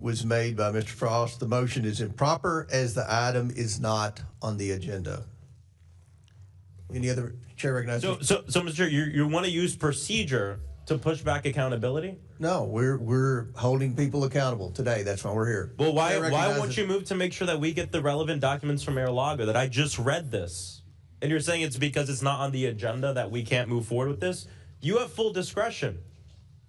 Was made by Mr. Frost. The motion is improper as the item is not on the agenda. Any other chair recognizes? So Mr. Chair, you want to use procedure to push back accountability? No, we're holding people accountable today. That's why we're here. Well, why won't you move to make sure that we get the relevant documents from Mar-a-Lago? That I just read this, and you're saying it's because it's not on the agenda that we can't move forward with this? You have full discretion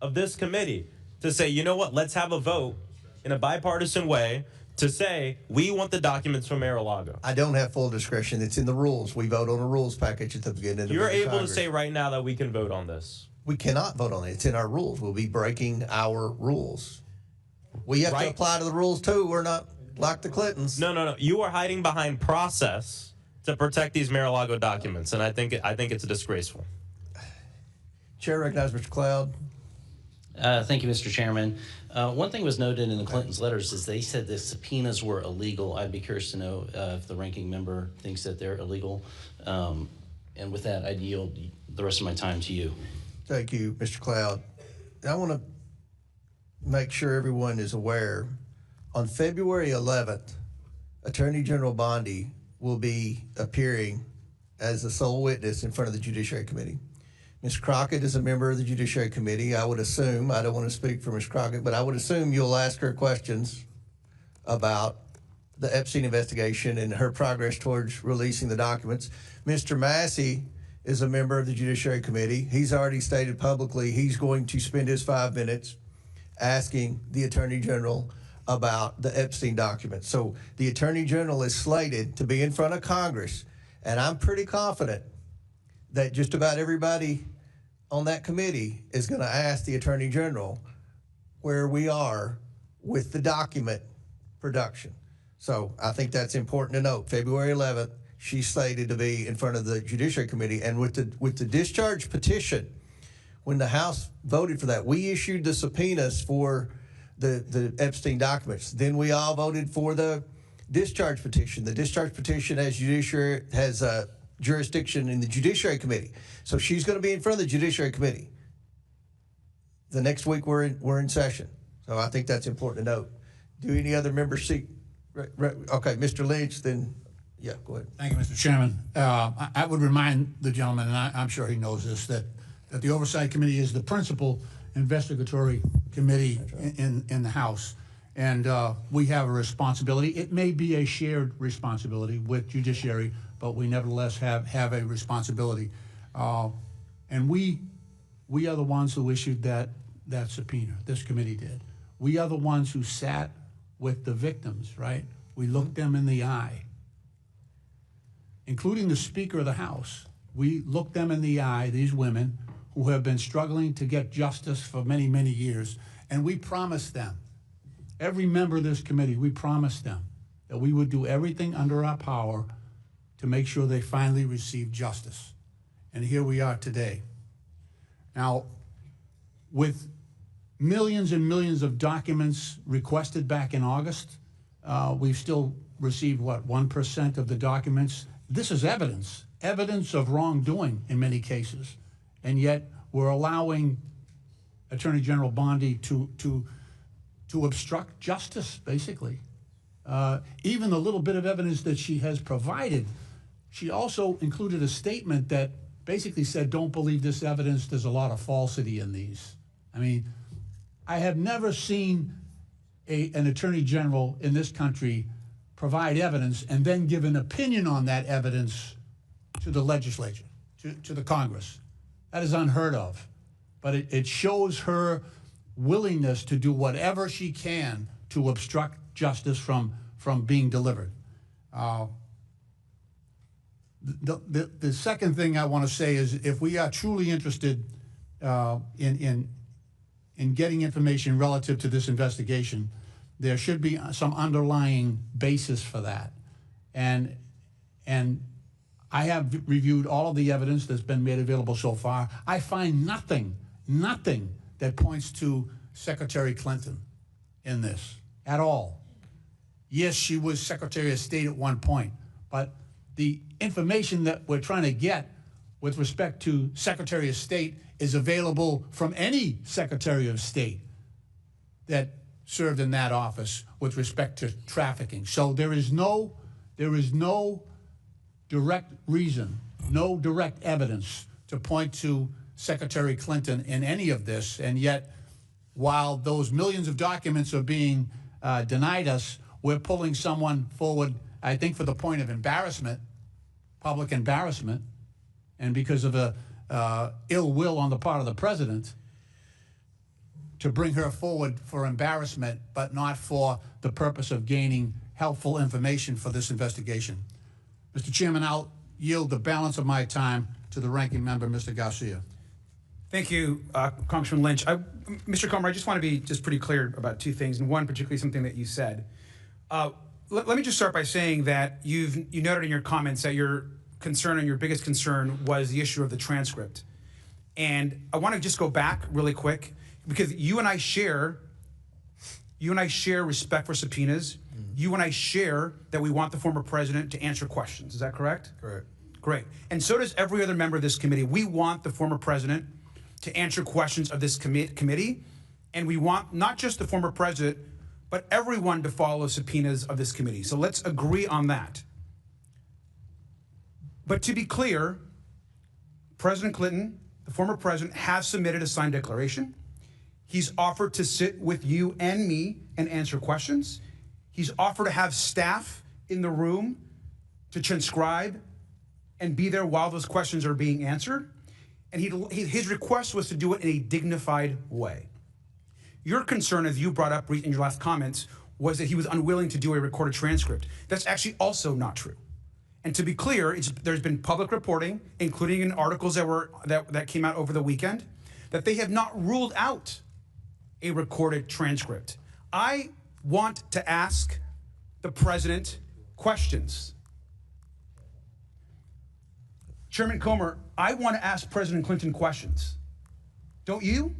of this committee to say, you know what? Let's have a vote in a bipartisan way to say we want the documents from Mar-a-Lago. I don't have full discretion. It's in the rules. We vote on a rules package at the beginning of the You're able Congress. to say right now that we can vote on this. We cannot vote on it. It's in our rules. We'll be breaking our rules. We have to apply to the rules too. We're not like the Clintons. No. You are hiding behind process to protect these Mar-a-Lago documents, and I think it's disgraceful. Chair recognizes Mr. Cloud. Thank you, Mr. Chairman. One thing was noted in the Clintons' letters is they said the subpoenas were illegal. I'd be curious to know if the ranking member thinks that they're illegal. And with that, I'd yield the rest of my time to you. Thank you, Mr. Cloud. I want to make sure everyone is aware. On February 11th, Attorney General Bondi will be appearing as the sole witness in front of the Judiciary Committee. Ms. Crockett is a member of the Judiciary Committee. I would assume, I don't want to speak for Ms. Crockett, but I would assume you'll ask her questions about the Epstein investigation and her progress towards releasing the documents. Mr. Massey is a member of the Judiciary Committee. He's already stated publicly he's going to spend his 5 minutes asking the Attorney General about the Epstein documents. So the Attorney General is slated to be in front of Congress, and I'm pretty confident that just about everybody on that committee is going to ask the Attorney General where we are with the document production. So I think that's important to note. February 11th, she's slated to be in front of the Judiciary Committee, and with the discharge petition, when the House voted for that, we issued the subpoenas for the Epstein documents. Then we all voted for the discharge petition. The discharge petition has jurisdiction in the Judiciary Committee. So she's going to be in front of the Judiciary Committee. The next week we're in session. So I think that's important to note. Do any other members seek? Okay, Mr. Lynch, then, yeah, go ahead. Thank you, Mr. Chairman. I would remind the gentleman, and I'm sure he knows this, that the Oversight Committee is the principal investigatory committee in the House. And we have a responsibility. It may be a shared responsibility with Judiciary, but we nevertheless have a responsibility. And we are the ones who issued that subpoena. This committee did. We are the ones who sat with the victims, right? We looked them in the eye, including the Speaker of the House. We looked them in the eye, these women who have been struggling to get justice for many, many years, and we promised them, every member of this committee, we promised them that we would do everything under our power to make sure they finally receive justice. And here we are today. Now, with millions and millions of documents requested back in August, we've still received, what, 1% of the documents? This is evidence of wrongdoing in many cases. And yet we're allowing Attorney General Bondi to obstruct justice, basically. Even the little bit of evidence that she has provided, she also included a statement that basically said, don't believe this evidence, there's a lot of falsity in these. I mean, I have never seen an Attorney General in this country provide evidence and then give an opinion on that evidence to the legislature, to the Congress. That is unheard of. But it shows her willingness to do whatever she can to obstruct justice from being delivered. The second thing I want to say is, if we are truly interested in getting information relative to this investigation, there should be some underlying basis for that. And I have reviewed all of the evidence that's been made available so far. I find nothing that points to Secretary Clinton in this at all. Yes, she was Secretary of State at one point, but the information that we're trying to get with respect to Secretary of State is available from any Secretary of State that served in that office with respect to trafficking. So there is no direct reason, no direct evidence to point to Secretary Clinton in any of this, and yet while those millions of documents are being denied us, we're pulling someone forward, I think, for the point of embarrassment, public embarrassment, and because of a ill will on the part of the president to bring her forward for embarrassment, but not for the purpose of gaining helpful information for this investigation. Mr. Chairman, I'll yield the balance of my time to the ranking member, Mr. Garcia. Thank you, Congressman Lynch. Mr. Comer, I just want to be just pretty clear about two things, and one particularly something that you said. Let me just start by saying that you noted in your comments that your concern and your biggest concern was the issue of the transcript. And I want to just go back really quick, because you and I share respect for subpoenas. You and I share that we want the former president to answer questions. Is that correct? Correct. Great. And so does every other member of this committee. We want the former president to answer questions of this committee, and we want not just the former president, but everyone to follow subpoenas of this committee. So let's agree on that. But to be clear, President Clinton, the former president, has submitted a signed declaration. He's offered to sit with you and me and answer questions. He's offered to have staff in the room to transcribe and be there while those questions are being answered. And his request was to do it in a dignified way. Your concern, as you brought up in your last comments, was that he was unwilling to do a recorded transcript. That's actually also not true. And to be clear, there's been public reporting, including in articles that came out over the weekend, that they have not ruled out a recorded transcript. I want to ask the president questions. Chairman Comer, I want to ask President Clinton questions. Don't you?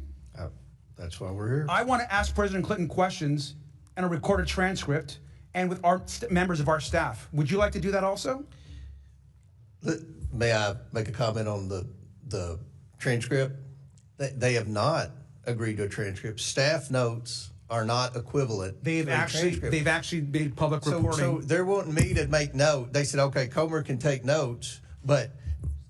That's why we're here. I want to ask President Clinton questions and a recorded transcript and with our members of our staff. Would you like to do that also? May I make a comment on the transcript? They have not agreed to a transcript. Staff notes are not equivalent. They've actually made public reporting. So they're wanting me to make note. They said, okay, Comer can take notes, but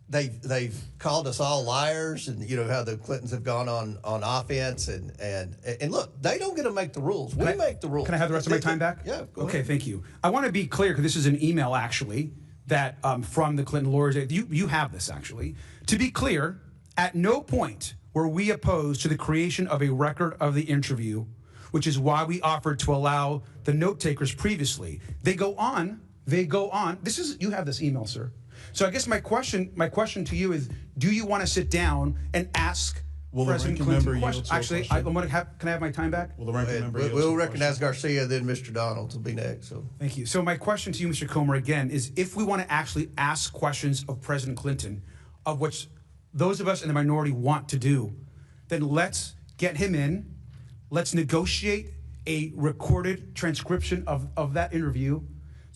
they've called us all liars, and you know how the Clintons have gone on offense, and look, they don't get to make the rules. We make the rules. Can I have the rest of my time back? Yeah. Go okay, ahead. thank you. I want to be clear, because this is an email actually that from the Clinton lawyers. You have this actually. To be clear, at no point were we opposed to the creation of a record of the interview, which is why we offered to allow the note takers previously. They go on. You have this email, sir. So I guess my question to you is, do you want to sit down and ask President Clinton questions? Actually, can I have my time back? Will the ranking member We'll recognize Garcia, then Mr. Donald will be next. So thank you. So my question to you, Mr. Comer, again, is if we want to actually ask questions of President Clinton, of which those of us in the minority want to do, then let's get him in. Let's negotiate a recorded transcription of that interview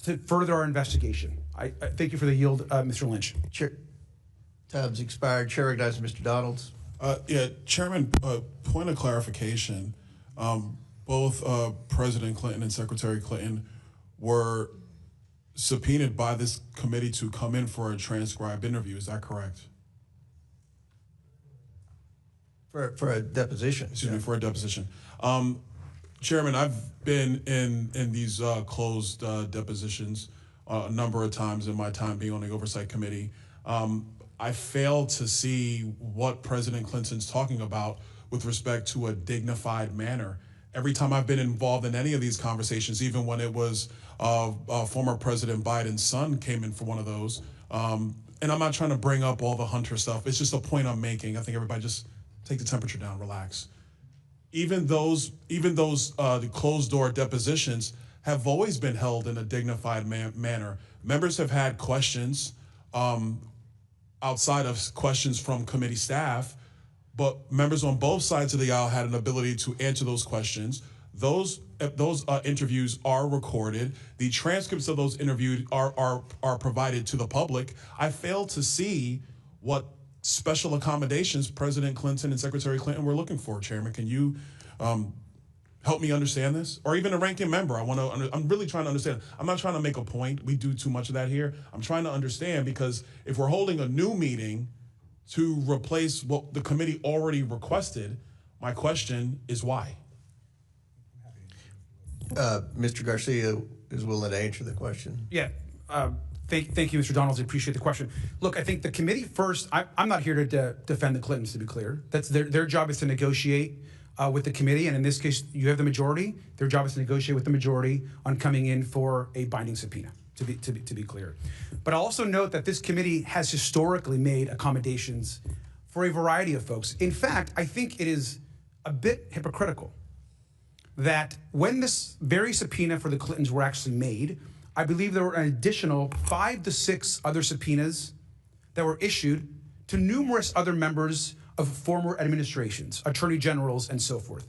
to further our investigation. I thank you for the yield, Mr. Lynch. Time's expired. Chair recognizes Mr. Donalds. Yeah, Chairman, point of clarification. Both President Clinton and Secretary Clinton were subpoenaed by this committee to come in for a transcribed interview. Is that correct? For a deposition. Excuse me, for a deposition. Chairman, I've been in these closed depositions a number of times in my time being on the Oversight Committee. I fail to see what President Clinton's talking about with respect to a dignified manner. Every time I've been involved in any of these conversations, even when it was former President Biden's son came in for one of those, and I'm not trying to bring up all the Hunter stuff, it's just a point I'm making. I think everybody just take the temperature down, relax. Even those the closed door depositions have always been held in a dignified manner. Members have had questions outside of questions from committee staff, but members on both sides of the aisle had an ability to answer those questions. Those interviews are recorded. The transcripts of those interviews are provided to the public. I fail to see what special accommodations President Clinton and Secretary Clinton were looking for. Chairman, can you help me understand this? Or even a ranking member, I'm really trying to understand. I'm not trying to make a point. We do too much of that here. I'm trying to understand, because if we're holding a new meeting to replace what the committee already requested, my question is why? Mr. Garcia is willing to answer the question. Yeah. Thank you, Mr. Donalds. I appreciate the question. Look, I think the committee first, I'm not here to defend the Clintons, to be clear. That's their job is to negotiate with the committee, and in this case, you have the majority. Their job is to negotiate with the majority on coming in for a binding subpoena, to be clear. But I'll also note that this committee has historically made accommodations for a variety of folks. In fact, I think it is a bit hypocritical that when this very subpoena for the Clintons were actually made, I believe there were an additional 5 to 6 other subpoenas that were issued to numerous other members of former administrations, attorney generals, and so forth.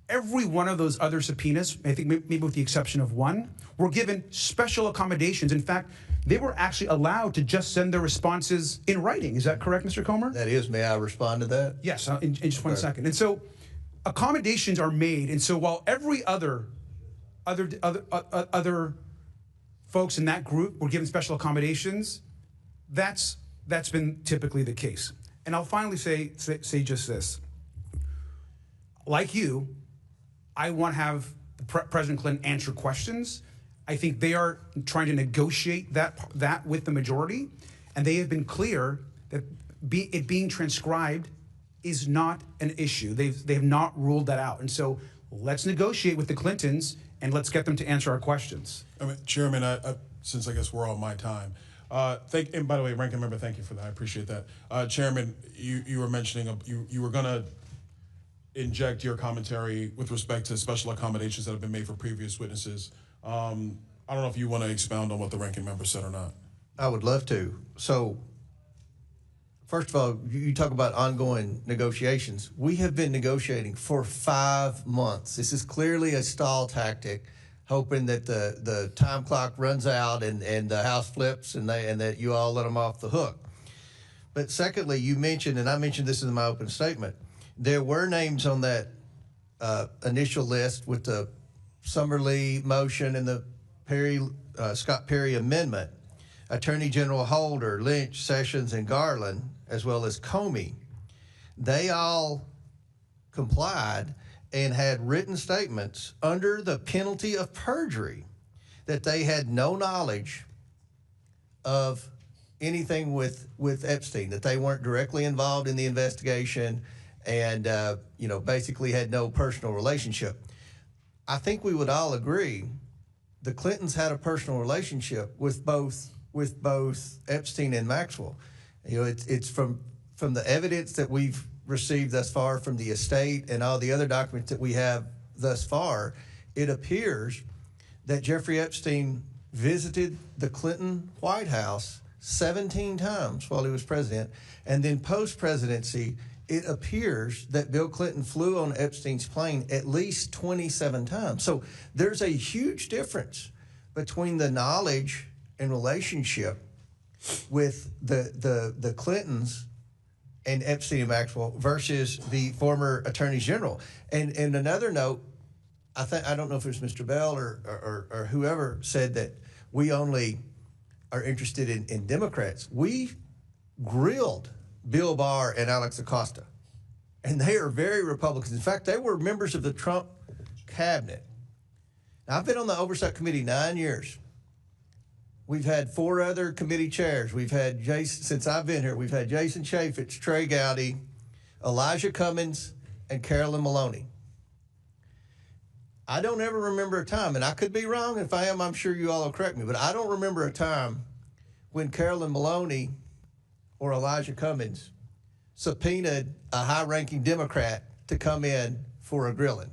Every one of those other subpoenas, I think maybe with the exception of one, were given special accommodations. In fact, they were actually allowed to just send their responses in writing. Is that correct, Mr. Comer? That is. May I respond to that? Yes, in just one second. And so accommodations are made. And so while every other folks in that group were given special accommodations, that's been typically the case. And I'll finally say just this. Like you, I want to have President Clinton answer questions. I think they are trying to negotiate that with the majority, and they have been clear that it being transcribed is not an issue. They have not ruled that out. And so let's negotiate with the Clintons, and let's get them to answer our questions. I mean, Chairman, since I guess we're on my time, and by the way, ranking member, thank you for that. I appreciate that. Chairman, you were mentioning you were going to inject your commentary with respect to special accommodations that have been made for previous witnesses. I don't know if you want to expound on what the ranking member said or not. I would love to. So, first of all, you talk about ongoing negotiations. We have been negotiating for 5 months. This is clearly a stall tactic, hoping that the time clock runs out and the House flips and that you all let them off the hook. But secondly, you mentioned, and I mentioned this in my open statement, there were names on that initial list with the Summerlee motion and the Scott Perry amendment, Attorney General Holder, Lynch, Sessions, and Garland, as well as Comey. They all complied and had written statements under the penalty of perjury that they had no knowledge of anything with Epstein, that they weren't directly involved in the investigation and basically had no personal relationship. I think we would all agree the Clintons had a personal relationship with both Epstein and Maxwell. It's from the evidence that we've received thus far from the estate and all the other documents that we have thus far, it appears that Jeffrey Epstein visited the Clinton White House 17 times while he was president, and then post-presidency, it appears that Bill Clinton flew on Epstein's plane at least 27 times. So there's a huge difference between the knowledge and relationship with the Clintons and Epstein and Maxwell versus the former attorneys general. And another note, I don't know if it was Mr. Bell or whoever said that we only are interested in Democrats. We grilled Bill Barr and Alex Acosta, and they are very Republicans. In fact, they were members of the Trump cabinet. Now, I've been on the Oversight Committee 9 years. We've had 4 other committee chairs. We've had since I've been here, we've had Jason Chaffetz, Trey Gowdy, Elijah Cummings, and Carolyn Maloney. I don't ever remember a time, and I could be wrong. If I am, I'm sure you all will correct me, but I don't remember a time when Carolyn Maloney or Elijah Cummings subpoenaed a high-ranking Democrat to come in for a grilling.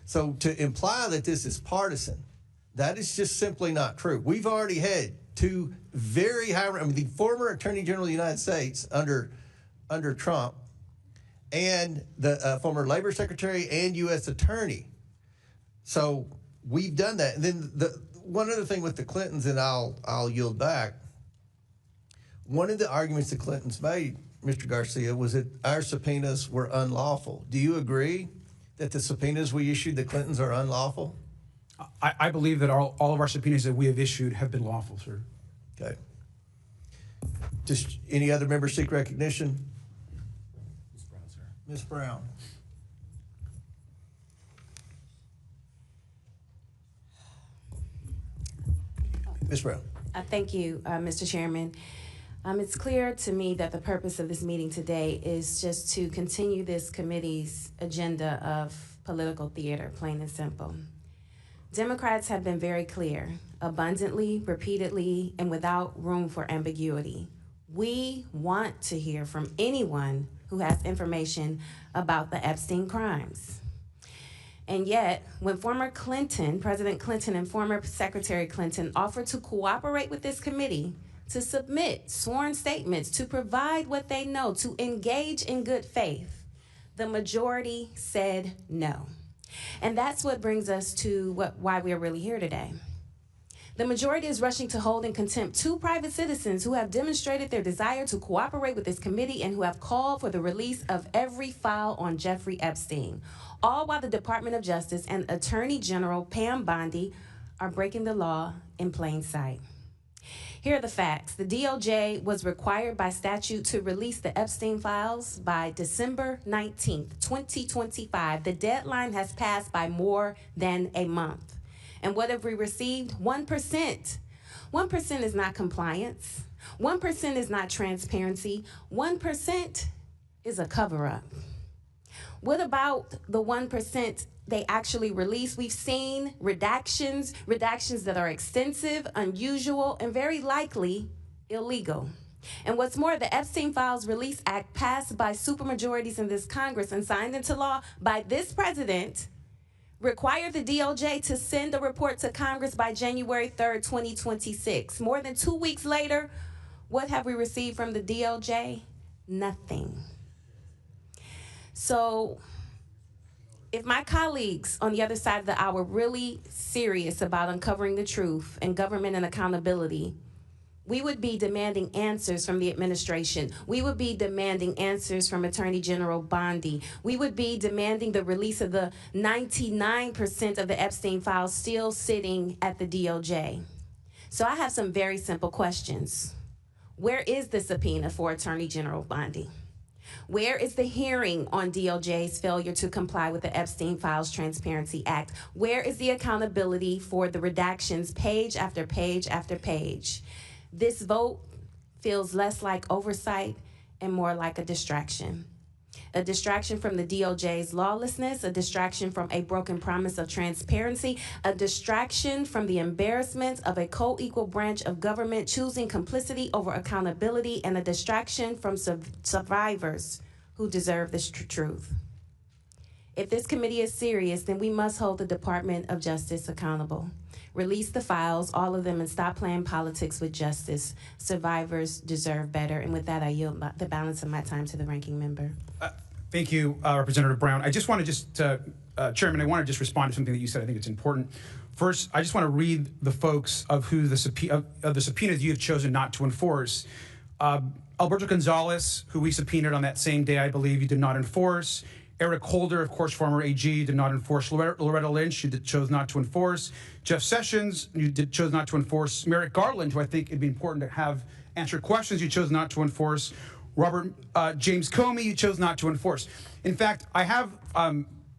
So to imply that this is partisan, that is just simply not true. We've already had 2 very the former Attorney General of the United States under Trump and the former Labor Secretary and U.S. Attorney. So we've done that. And then one other thing with the Clintons, and I'll yield back. One of the arguments the Clintons made, Mr. Garcia, was that our subpoenas were unlawful. Do you agree that the subpoenas we issued the Clintons are unlawful? I believe that all of our subpoenas that we have issued have been lawful, sir. Okay. Just any other members seek recognition? Ms. Brown, sir. Ms. Brown. Ms. Brown. Thank you, Mr. Chairman. It's clear to me that the purpose of this meeting today is just to continue this committee's agenda of political theater, plain and simple. Democrats have been very clear, abundantly, repeatedly, and without room for ambiguity. We want to hear from anyone who has information about the Epstein crimes. And yet, when former President Clinton and former Secretary Clinton offered to cooperate with this committee to submit sworn statements, to provide what they know, to engage in good faith, the majority said no. And that's what brings us to why we're really here today. The majority is rushing to hold in contempt two private citizens who have demonstrated their desire to cooperate with this committee and who have called for the release of every file on Jeffrey Epstein, all while the Department of Justice and Attorney General Pam Bondi are breaking the law in plain sight. Here are the facts. The DOJ was required by statute to release the Epstein files by December 19th, 2025. The deadline has passed by more than a month. And what have we received? 1%. 1% is not compliance. 1% is not transparency. 1% is a cover-up. What about the 1% they actually release? We've seen redactions that are extensive, unusual, and very likely illegal. And what's more, the Epstein Files Release Act, passed by supermajorities in this Congress and signed into law by this president, required the DOJ to send a report to Congress by January 3rd, 2026. More than 2 weeks later, what have we received from the DOJ? Nothing. So if my colleagues on the other side of the aisle were really serious about uncovering the truth and government and accountability, we would be demanding answers from the administration. We would be demanding answers from Attorney General Bondi. We would be demanding the release of the 99% of the Epstein files still sitting at the DOJ. So I have some very simple questions. Where is the subpoena for Attorney General Bondi? Where is the hearing on DOJ's failure to comply with the Epstein Files Transparency Act? Where is the accountability for the redactions page after page after page? This vote feels less like oversight and more like a distraction. A distraction from the DOJ's lawlessness, a distraction from a broken promise of transparency, a distraction from the embarrassment of a co-equal branch of government choosing complicity over accountability, and a distraction from survivors who deserve this truth. If this committee is serious, then we must hold the Department of Justice accountable. Release the files, all of them, and stop playing politics with justice. Survivors deserve better. And with that, I yield the balance of my time to the ranking member. Thank you, Representative Brown. I just want to Chairman, I want to just respond to something that you said. I think it's important. First, I just want to read the folks of who the subpoenas you have chosen not to enforce. Alberto Gonzalez, who we subpoenaed on that same day, I believe you did not enforce. Eric Holder, of course, former AG, did not enforce. Loretta Lynch, you chose not to enforce. Jeff Sessions, you chose not to enforce. Merrick Garland, who I think it'd be important to have answer questions, you chose not to enforce. Robert James Comey, you chose not to enforce. In fact, I have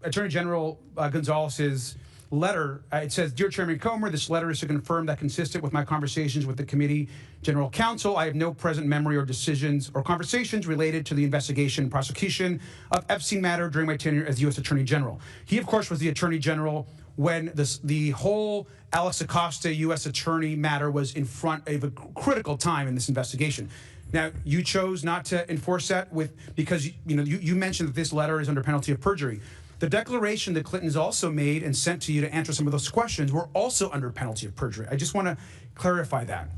Attorney General Gonzalez's letter. It says, "Dear Chairman Comer, this letter is to confirm that consistent with my conversations with the committee general counsel, I have no present memory or decisions or conversations related to the investigation and prosecution of Epstein matter during my tenure as U.S. Attorney General." He, of course, was the Attorney General when the whole Alex Acosta U.S. Attorney matter was in front of a critical time in this investigation. Now, you chose not to enforce that because you mentioned that this letter is under penalty of perjury. The declaration that Clintons also made and sent to you to answer some of those questions were also under penalty of perjury. I just want to clarify that.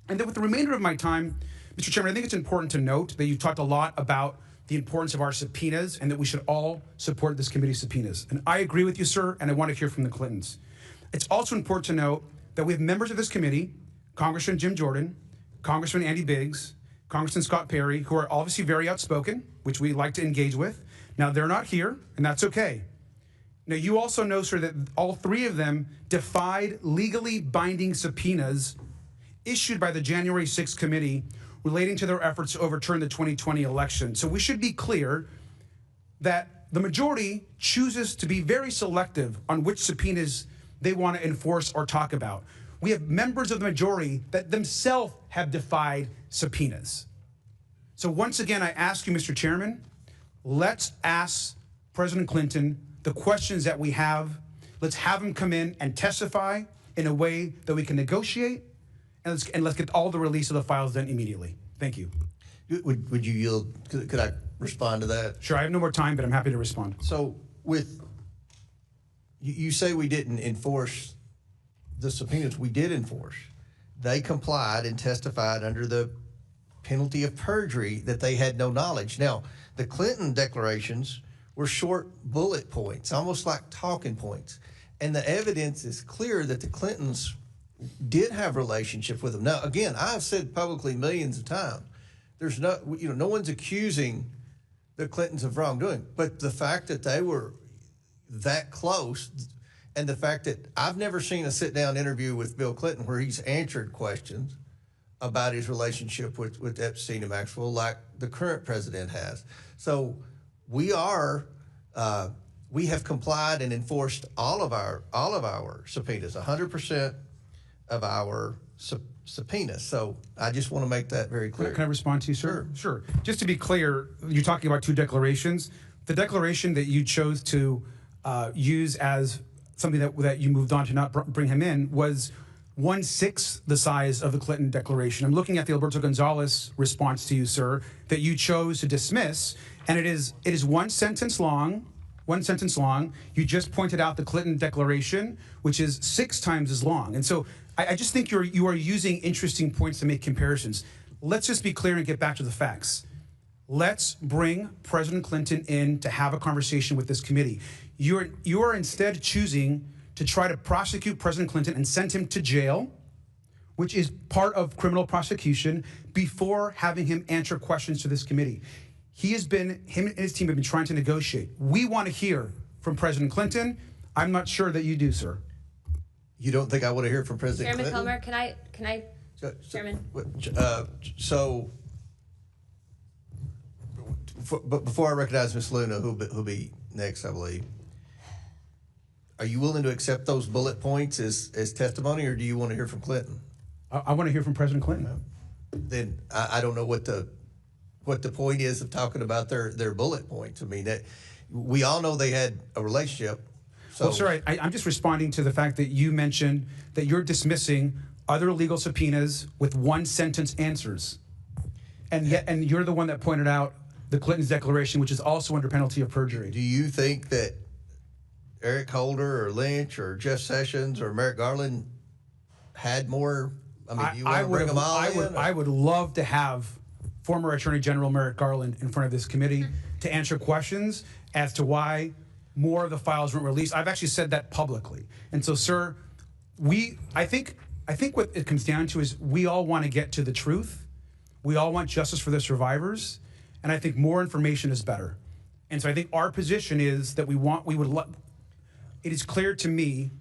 And then with the remainder of my time, Mr. Chairman, I think it's important to note that you talked a lot about the importance of our subpoenas and that we should all support this committee's subpoenas. And I agree with you, sir, and I want to hear from the Clintons. It's also important to note that we have members of this committee, Congressman Jim Jordan, Congressman Andy Biggs, Congressman Scott Perry, who are obviously very outspoken, which we like to engage with. Now, they're not here, and that's okay. Now, you also know, sir, that all three of them defied legally binding subpoenas issued by the January 6th committee relating to their efforts to overturn the 2020 election. So we should be clear that the majority chooses to be very selective on which subpoenas they want to enforce or talk about. We have members of the majority that themselves have defied subpoenas. So once again, I ask you, Mr. Chairman, let's ask President Clinton the questions that we have. Let's have him come in and testify in a way that we can negotiate, and let's get all the release of the files done immediately. Thank you. Would you yield? Could I respond to that? Sure, I have no more time, but I'm happy to respond. So you say we didn't enforce the subpoenas. We did enforce. They complied and testified under the penalty of perjury that they had no knowledge. Now, the Clinton declarations were short bullet points, almost like talking points. And the evidence is clear that the Clintons did have relationship with them. Now, again, I've said publicly millions of times, there's no one's accusing the Clintons of wrongdoing, but the fact that they were that close, and the fact that I've never seen a sit-down interview with Bill Clinton where he's answered questions about his relationship with Epstein and Maxwell like the current president has. So we have complied and enforced all of our subpoenas, 100% of our subpoenas. So I just want to make that very clear. Can I respond to you, sir? Sure. Just to be clear, you're talking about two declarations. The declaration that you chose to use as something that you moved on to not bring him in was 1/6 the size of the Clinton declaration. I'm looking at the Alberto Gonzalez response to you, sir, that you chose to dismiss, and it is one sentence long. One sentence long. You just pointed out the Clinton declaration, which is 6 times as long. And so I just think you are using interesting points to make comparisons. Let's just be clear and get back to the facts. Let's bring President Clinton in to have a conversation with this committee. You are instead choosing to try to prosecute President Clinton and send him to jail, which is part of criminal prosecution, before having him answer questions to this committee. Him and his team have been trying to negotiate. We want to hear from President Clinton. I'm not sure that you do, sir. You don't think I want to hear from President Chairman Clinton? Comer, can I, Chairman? But before I recognize Ms. Luna, who'll be next, I believe, are you willing to accept those bullet points as testimony, or do you want to hear from Clinton? I want to hear from President Clinton. Then I don't know what the point is of talking about their bullet points. I mean, that we all know they had a relationship. So. Well, sir, I'm just responding to the fact that you mentioned that you're dismissing other legal subpoenas with one-sentence answers, and you're the one that pointed out the Clinton's declaration, which is also under penalty of perjury. Do you think that Eric Holder or Lynch or Jeff Sessions or Merrick Garland had more? I mean, do you want to bring them all in? I would love to have former Attorney General Merrick Garland in front of this committee to answer questions as to why more of the files weren't released. I've actually said that publicly. And so, sir, I think what it comes down to is we all want to get to the truth. We all want justice for the survivors. And I think more information is better. And so I think our position is that it is clear to me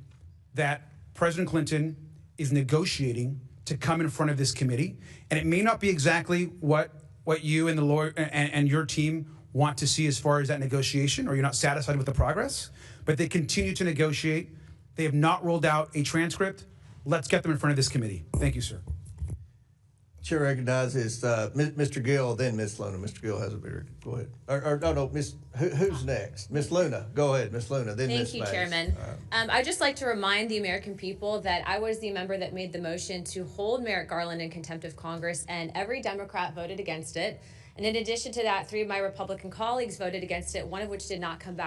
that President Clinton is negotiating to come in front of this committee. And it may not be exactly what you and the lawyer and your team want to see as far as that negotiation, or you're not satisfied with the progress, but they continue to negotiate. They have not rolled out a transcript. Let's get them in front of this committee. Thank you, sir. Chair recognizes Mr. Gill, then Ms. Luna. Mr. Gill has a bigger. Go ahead. No, who's next? Ms. Luna. Go ahead, Ms. Luna. Then Ms. Thank you, Mays. Chairman. I'd just like to remind the American people that I was the member that made the motion to hold Merrick Garland in contempt of Congress, and every Democrat voted against it. And in addition to that, 3 of my Republican colleagues voted against it, one of which did not come back